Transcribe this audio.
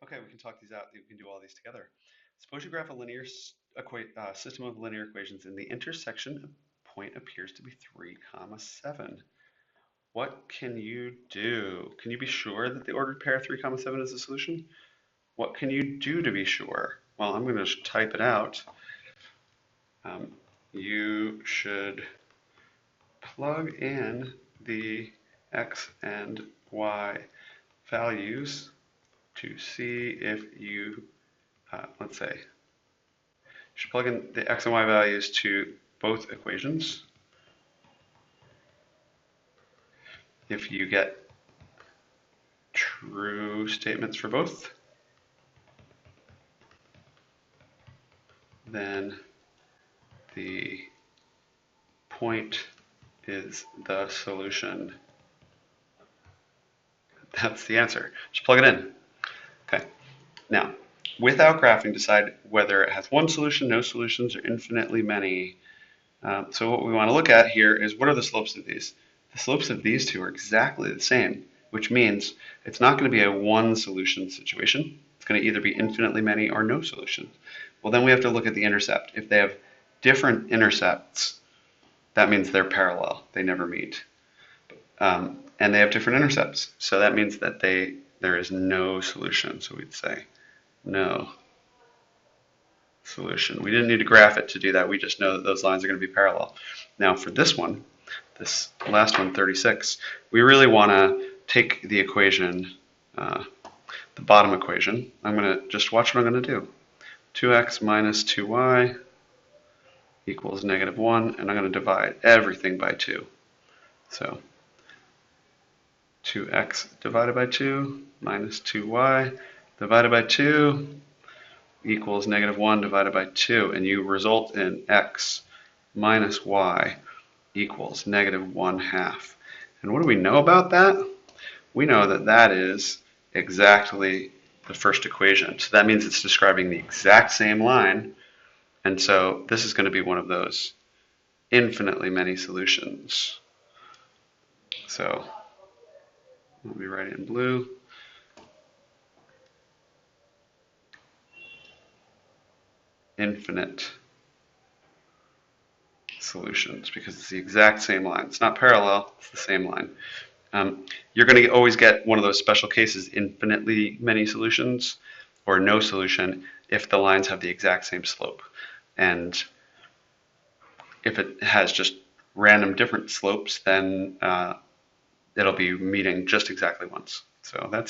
Okay, we can talk these out. We can do all these together. Suppose you graph a linear system of linear equations and the intersection point appears to be 3 comma 7. What can you do? Can you be sure that the ordered pair 3 comma 7 is the solution? What can you do to be sure? Well, I'm going to just type it out. You should plug in the x and y values to see if you, let's say, you should plug in the x and y values to both equations. If you get true statements for both, then the point is the solution. That's the answer. Just plug it in. Okay. Now, without graphing, decide whether it has one solution, no solutions, or infinitely many. So what we want to look at here is what are the slopes of these? The slopes of these two are exactly the same, which means it's not going to be a one solution situation. It's going to either be infinitely many or no solutions. Well, then we have to look at the intercept. If they have different intercepts, that means they're parallel. They never meet. And they have different intercepts. So that means that there is no solution. So we'd say no solution. We didn't need to graph it to do that. We just know that those lines are going to be parallel. Now for this one, this last one, 36, we really want to take the equation, the bottom equation. I'm going to just watch what I'm going to do. 2x minus 2y equals negative 1, and I'm going to divide everything by 2. So 2x divided by 2 minus 2y divided by 2 equals negative 1 divided by 2, and you result in x minus y equals negative 1/2. And what do we know about that? We know that that is exactly the first equation. So that means it's describing the exact same line, and so this is going to be one of those infinitely many solutions. So let me write it in blue. Infinite solutions, because it's the exact same line. It's not parallel, it's the same line. You're going to always get one of those special cases, infinitely many solutions or no solution, if the lines have the exact same slope. And if it has just random different slopes, then it'll be meeting just exactly once. So that's it.